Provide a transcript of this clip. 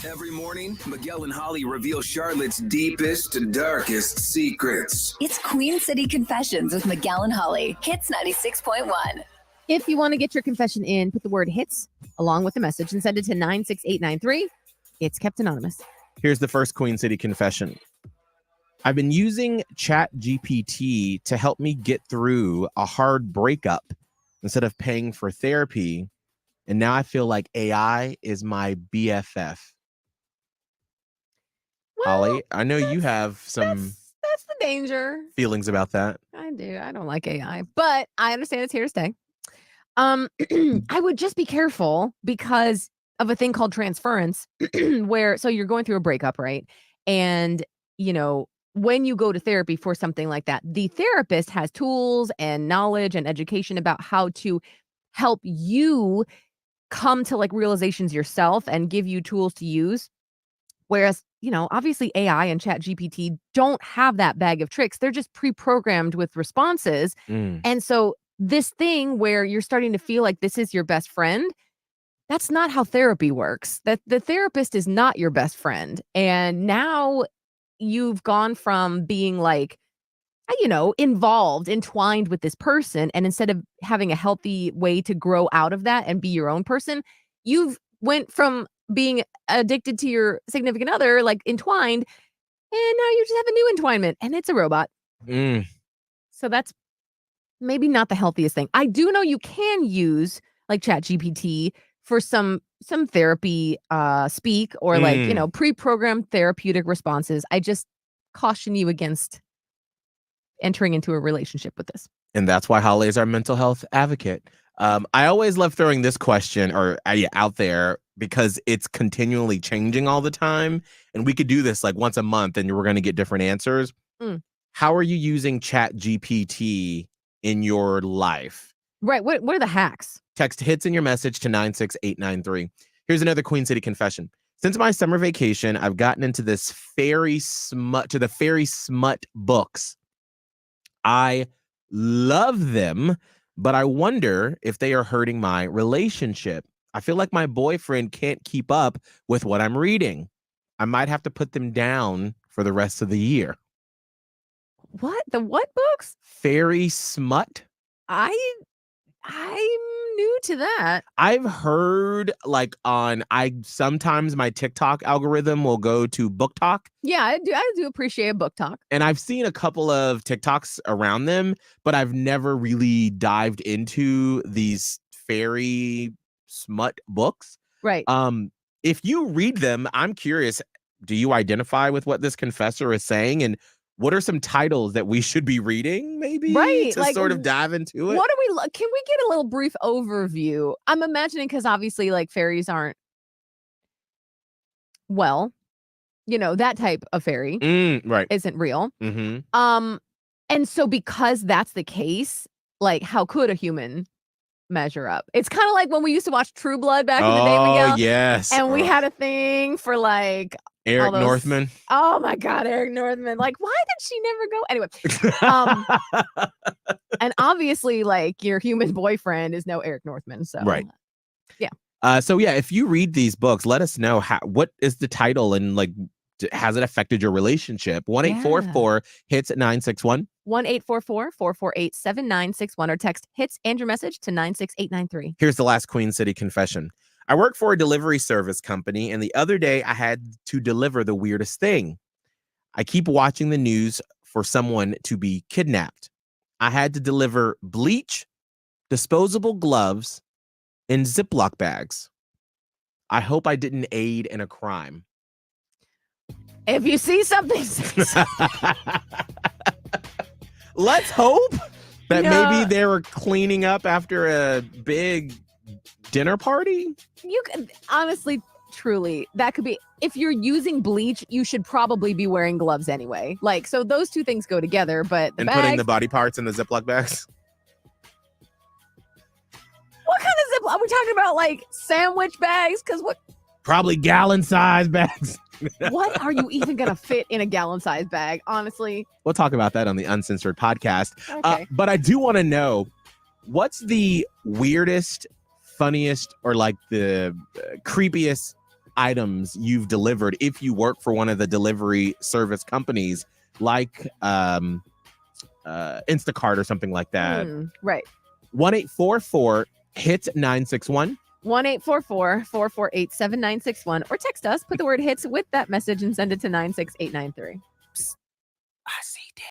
Every morning, Miguel and Holly reveal Charlotte's deepest, darkest secrets. It's Queen City Confessions with Miguel and Holly. Hits 96.1. If you want to get your confession in, put the word hits along with the message and send it to 96893. It's kept anonymous. Here's the first Queen City confession. I've been using ChatGPT to help me get through a hard breakup instead of paying for therapy. And now I feel like AI is my BFF. Well, Holly, I know you have some that's the danger. feelings about that. I do. I don't like AI, but I understand it's here to stay. I would just be careful because of a thing called transference, where so you're going through a breakup, right? And when you go to therapy for something like that, the therapist has tools and knowledge and education about how to help you come to like realizations yourself and give you tools to use. Whereas, obviously AI and ChatGPT don't have that bag of tricks. They're just pre-programmed with responses. And so this thing where you're starting to feel like this is your best friend, that's not how therapy works. That the therapist is not your best friend. And now you've gone from being like, involved, entwined with this person. And instead of having a healthy way to grow out of that and be your own person, you've went from being addicted to your significant other, like entwined, and now you just have a new entwinement and it's a robot. So that's maybe not the healthiest thing. I do know you can use like ChatGPT for some therapy speak or like, pre-programmed therapeutic responses. I just caution you against entering into a relationship with this. And that's why Holly is our mental health advocate. I always love throwing this question out there because it's continually changing all the time. And we could do this like once a month and we're going to get different answers. How are you using ChatGPT in your life? Right. What are the hacks? Text hits in your message to 96893. Here's another Queen City confession. Since my summer vacation, I've gotten into the fairy smut books. I love them, but I wonder if they are hurting my relationship. I feel like my boyfriend can't keep up with what I'm reading. I might have to put them down for the rest of the year. What? The what books? Fairy smut? I'm new to that. I've heard sometimes my TikTok algorithm will go to Book Talk. Yeah, I do appreciate a book talk. And I've seen a couple of TikToks around them, but I've never really dived into these fairy smut books. Right. If you read them, I'm curious, do you identify with what this confessor is saying? And what are some titles that we should be reading, maybe, to sort of dive into it? Can we get a little brief overview? I'm imagining because obviously, like, fairies aren't, that type of fairy right. isn't real. Mm-hmm. And so because that's the case, like, how could a human measure up? It's kind of like when we used to watch True Blood back in the day, Miguel. Oh, yes. And we had a thing for like Eric Northman. Oh my God, Eric Northman. Like, why did she never go? Anyway. And obviously, like, your human boyfriend is no Eric Northman. So right. Yeah. So if you read these books, let us know what is the title and like has it affected your relationship? 1-844 hits at 961. 1-844-448-7961 or text hits and your message to 96893. Here's the last Queen City confession. I work for a delivery service company, and the other day I had to deliver the weirdest thing. I keep watching the news for someone to be kidnapped. I had to deliver bleach, disposable gloves, and Ziploc bags. I hope I didn't aid in a crime. If you see something, let's hope that maybe they were cleaning up after a big dinner party. You can honestly, truly, that could be. If you're using bleach, you should probably be wearing gloves anyway. Like, so those two things go together. But putting the body parts in the Ziploc bags. What kind of Ziploc? Are we talking about like sandwich bags? Because what? Probably gallon size bags. What are you even going to fit in a gallon size bag? Honestly, we'll talk about that on the Uncensored podcast. Okay. But I do want to know, what's the weirdest, funniest, or like the creepiest items you've delivered if you work for one of the delivery service companies like Instacart or something like that. Right. 1-844 hit 961. 1-844-448-7961 or text us, put the word hits with that message and send it to 96893. I see.